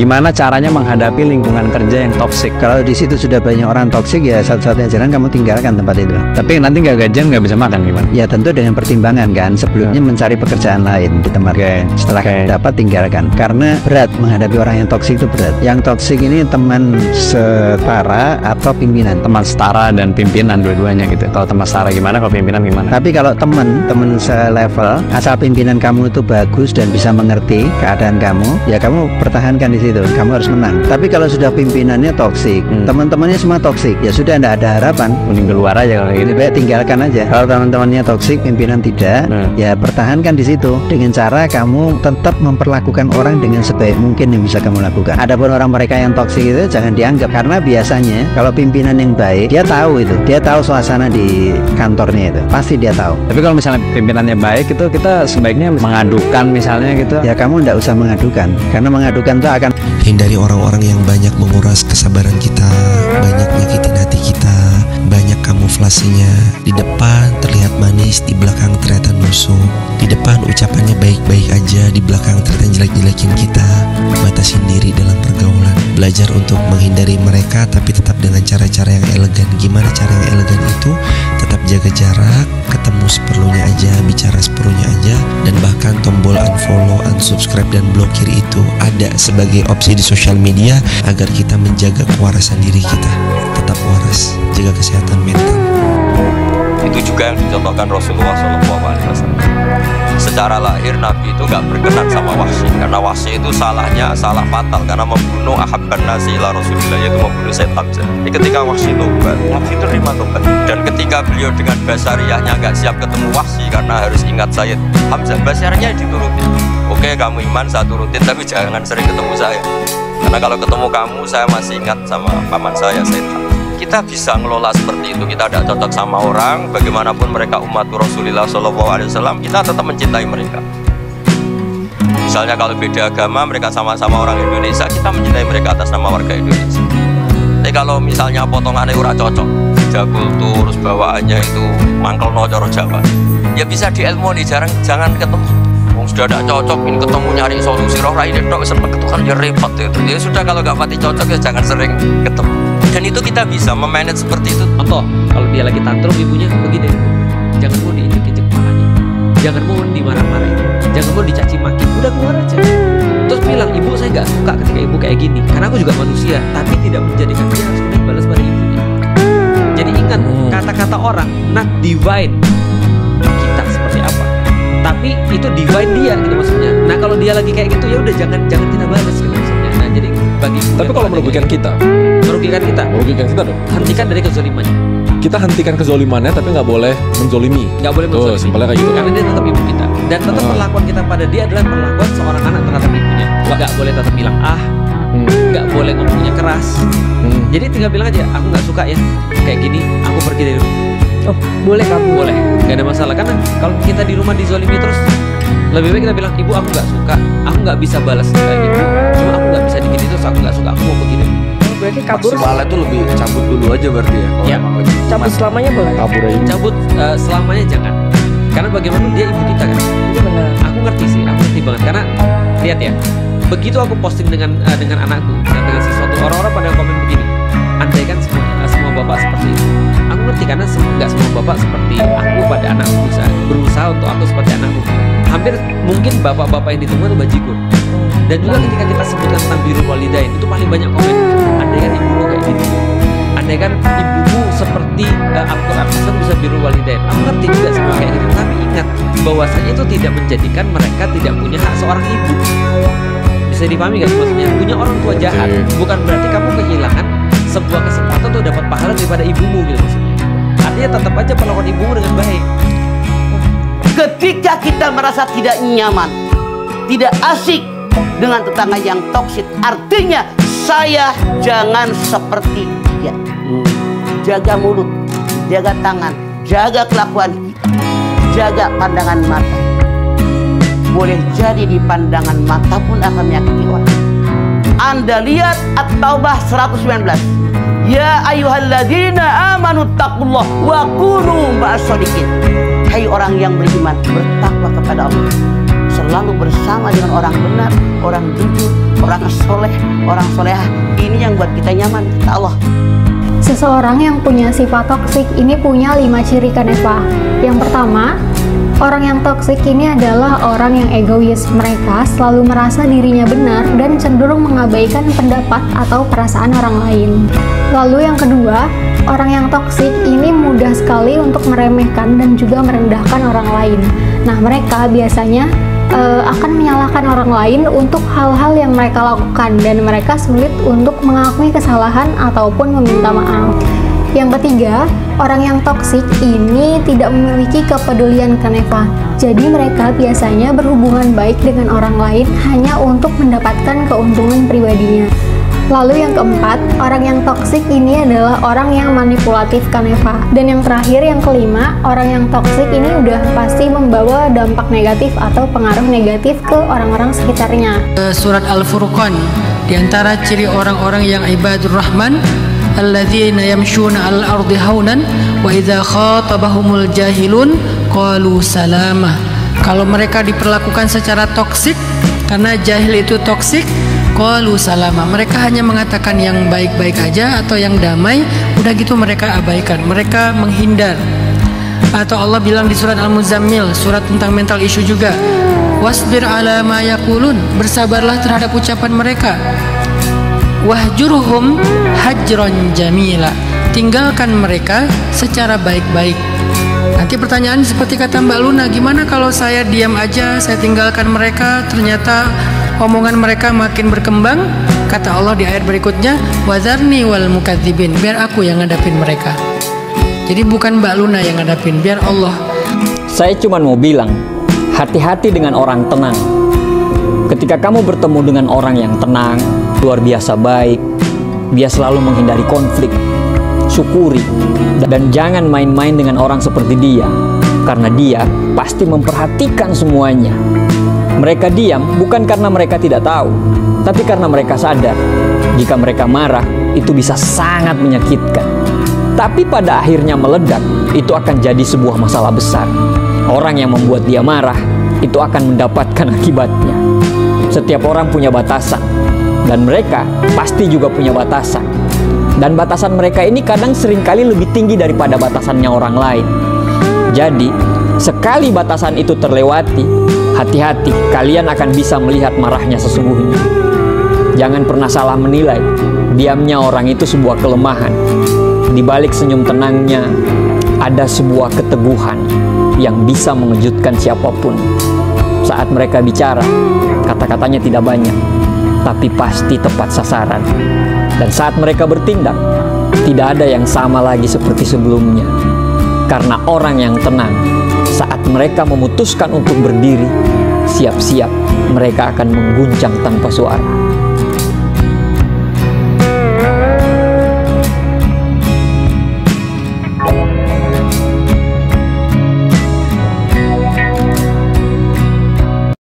Gimana caranya menghadapi lingkungan kerja yang toksik? Kalau di situ sudah banyak orang toksik, ya satu-satunya jalan kamu tinggalkan tempat itu. Tapi nanti nggak gajian, nggak bisa makan gimana? Ya tentu dengan pertimbangan kan. Sebelumnya mencari pekerjaan lain di tempat. Setelah dapat, tinggalkan. Karena berat menghadapi orang yang toksik itu berat. Yang toksik ini teman setara atau pimpinan? Teman setara dan pimpinan dua-duanya gitu. Kalau teman setara gimana? Kalau pimpinan gimana? Tapi kalau teman selevel, asal pimpinan kamu itu bagus dan bisa mengerti keadaan kamu, ya kamu pertahankan di situ. Kamu harus menang. Tapi kalau sudah pimpinannya toksik, teman-temannya semua toksik, ya sudah tidak ada harapan. Mending keluar aja kalau gitu. Baik tinggalkan aja. Kalau teman-temannya toksik, pimpinan tidak, ya pertahankan di situ dengan cara kamu tetap memperlakukan orang dengan sebaik mungkin yang bisa kamu lakukan. Adapun orang mereka yang toksik itu jangan dianggap, karena biasanya kalau pimpinan yang baik, dia tahu itu, dia tahu suasana di kantornya itu, pasti dia tahu. Tapi kalau misalnya pimpinannya baik, itu kita sebaiknya mengadukan misalnya gitu. Ya kamu tidak usah mengadukan, karena mengadukan itu akan hindari orang-orang yang banyak menguras kesabaran kita, banyak nyakitin hati kita, banyak kamuflasenya. Di depan terlihat manis, di belakang ternyata nusuk. Di depan ucapannya baik-baik aja, di belakang ternyata jelek-jelekin kita. Batasin diri dalam pergaulan. Belajar untuk menghindari mereka, tapi tetap dengan cara-cara yang elegan. Gimana cara yang elegan itu? Tetap jaga jarak, ketemu seperlunya aja, bicara seperlunya aja, dan bahkan tombol unfollow, unsubscribe, dan blokir itu ada sebagai opsi di sosial media agar kita menjaga kewarasan diri kita. Tetap waras, jaga kesehatan mental. Itu juga yang dicontohkan Rasulullah SAW. Secara lahir Nabi itu gak berkenan sama Wahsy, karena Wahsy itu salahnya salah fatal, karena membunuh ahabban nasi ila Rasulillah, yaitu membunuh Sayyid Hamzah. Jadi ketika Wahsy tobat, Nabi terima tobat. Dan ketika beliau dengan basariahnya gak siap ketemu Wahsy karena harus ingat Sayyid Hamzah, basariahnya diturutin. Oke, kamu iman, saya turutin, tapi jangan sering ketemu saya, karena kalau ketemu kamu saya masih ingat sama paman saya Sayyid Hamzah. Kita bisa ngelola seperti itu. Kita tidak cocok sama orang, bagaimanapun mereka umat Rasulullah SAW, kita tetap mencintai mereka. Misalnya kalau beda agama, mereka sama-sama orang Indonesia, kita mencintai mereka atas nama warga Indonesia. Tapi kalau misalnya potongannya ora cocok, kultur, terus bawaannya itu mangkel no coro Jawa, ya bisa diilmoni, jangan ketemu. Sudah tidak cocok, ingin ketemu nyari solusi roh rai itu kan ya repot itu. Ya sudah, kalau nggak pati cocok ya jangan sering ketemu. Dan itu kita bisa memanage seperti itu. Contoh, kalau dia lagi tantrum, ibunya begini, jangan mau diinjek-injek kepalanya, jangan mau dimarah-marahin, jangan mau dicaci maki, udah keluar aja. Terus bilang, ibu saya nggak suka ketika ibu kayak gini, karena aku juga manusia, tapi tidak menjadikan dia harus balas pada ibunya. Jadi ingat, kata-kata orang not divine kita seperti apa, tapi itu divine dia gitu maksudnya. Nah kalau dia lagi kayak gitu, ya udah jangan kita balas gitu maksudnya. Nah jadi bagi, tapi kalau merugikan kita dong, hentikan dari kezolimannya. Kita hentikan kezolimannya, tapi nggak boleh menzolimi. Nggak boleh menzolimi. Simpelnya kayak gitu. Karena dia tetap ibu kita, dan tetap perlakuan kita pada dia adalah perlakuan seorang anak terhadap ibunya. Nggak boleh tetap bilang nggak boleh ngomongnya keras. Jadi tinggal bilang aja, aku nggak suka ya kayak gini, aku pergi dari rumah. Oh, boleh kamu? Boleh, nggak ada masalah. Karena kalau kita di rumah dizolimi terus, lebih baik kita bilang, ibu aku nggak suka, aku nggak bisa balas kayak gitu, cuma aku nggak bisa digini terus, aku nggak suka, aku mau begini. Berarti kabur. Maksimalnya itu lebih cabut dulu aja berarti ya. Ya, cabut selamanya boleh. Kabur aja. Cabut selamanya jangan. Karena bagaimana dia ibu kita kan. Itu benar. Aku ngerti sih, aku ngerti banget. Karena lihat ya, begitu aku posting dengan anakku dan dengan sesuatu, orang-orang pada komen begini, andai kan semua bapak seperti itu. Aku ngerti, karena nggak semua bapak seperti aku pada anakku, berusaha untuk aku seperti anakku. Hampir mungkin bapak-bapak yang ditunggu itu bajigur. Dan juga ketika kita sebutkan tentang birrul walidain, itu paling banyak komen, andai kan ibumu kayak gini, andai kan ibumu seperti Al-Quran bisa birrul walidain. Aku ngerti juga semua kayak gitu, tapi ingat bahwasanya itu tidak menjadikan mereka tidak punya hak seorang ibu. Bisa dipahami gak sih maksudnya? Punya orang tua jahat bukan berarti kamu kehilangan sebuah kesempatan untuk dapat pahala daripada ibumu gitu maksudnya. Artinya tetap aja perlakuan ibumu dengan baik. Ketika kita merasa tidak nyaman, tidak asik dengan tetangga yang toksik, artinya saya jangan seperti dia. Jaga mulut, jaga tangan, jaga kelakuan kita, jaga pandangan mata. Boleh jadi di pandangan mata pun akan menyakiti orang. Anda lihat At-Taubah 119. Ya ayyuhalladzina amanu taqullah wa kunu ma'as-shadiqin. Hai orang yang beriman, bertakwa kepada Allah, selalu bersama dengan orang benar, orang jujur, orang soleh, orang solehah. Ini yang buat kita nyaman, kata Allah. Seseorang yang punya sifat toksik ini punya 5 ciri Kaneva. Yang pertama, orang yang toksik ini adalah orang yang egois. Mereka selalu merasa dirinya benar dan cenderung mengabaikan pendapat atau perasaan orang lain. Lalu yang kedua, orang yang toksik ini mudah sekali untuk meremehkan dan juga merendahkan orang lain. Nah, mereka biasanya akan menyalahkan orang lain untuk hal-hal yang mereka lakukan dan mereka sulit untuk mengakui kesalahan ataupun meminta maaf. Yang ketiga, orang yang toksik ini tidak memiliki kepedulian Kaneva. Jadi mereka biasanya berhubungan baik dengan orang lain hanya untuk mendapatkan keuntungan pribadinya. Lalu yang keempat, orang yang toksik ini adalah orang yang manipulatif Kaneva. Dan yang terakhir, yang kelima, orang yang toksik ini udah pasti membawa dampak negatif atau pengaruh negatif ke orang-orang sekitarnya. Surat Al-Furqan, di antara ciri orang-orang yang ibadur rahman, alladzina yamshuna al-ardi haunan wa idza khatabahumul jahilun qalu salama. Kalau mereka diperlakukan secara toksik, karena jahil itu toksik, qalu salama. Mereka hanya mengatakan yang baik-baik aja atau yang damai, udah gitu mereka abaikan, mereka menghindar. Atau Allah bilang di surat Al-Muzammil, surat tentang mental issue juga, wasbir ala ma yaqulun, bersabarlah terhadap ucapan mereka. Wahjurhum hajron jamila, tinggalkan mereka secara baik-baik. Nanti pertanyaan seperti kata Mbak Luna, gimana kalau saya diam aja, saya tinggalkan mereka, ternyata omongan mereka makin berkembang? Kata Allah di ayat berikutnya, wazarni wal mukadzibin, biar aku yang ngadapin mereka. Jadi bukan Mbak Luna yang ngadapin, biar Allah. Saya cuma mau bilang, hati-hati dengan orang tenang. Ketika kamu bertemu dengan orang yang tenang, luar biasa baik, dia selalu menghindari konflik, syukuri, dan jangan main-main dengan orang seperti dia, karena dia pasti memperhatikan semuanya. Mereka diam bukan karena mereka tidak tahu, tapi karena mereka sadar jika mereka marah itu bisa sangat menyakitkan. Tapi pada akhirnya meledak, itu akan jadi sebuah masalah besar. Orang yang membuat dia marah itu akan mendapatkan akibatnya. Setiap orang punya batasan, dan mereka pasti juga punya batasan. Dan batasan mereka ini kadang seringkali lebih tinggi daripada batasannya orang lain. Jadi, sekali batasan itu terlewati, hati-hati, kalian akan bisa melihat marahnya sesungguhnya. Jangan pernah salah menilai, diamnya orang itu sebuah kelemahan. Di balik senyum tenangnya, ada sebuah keteguhan yang bisa mengejutkan siapapun. Saat mereka bicara, kata-katanya tidak banyak, tapi pasti tepat sasaran. Dan saat mereka bertindak, tidak ada yang sama lagi seperti sebelumnya. Karena orang yang tenang, saat mereka memutuskan untuk berdiri, siap-siap mereka akan mengguncang tanpa suara.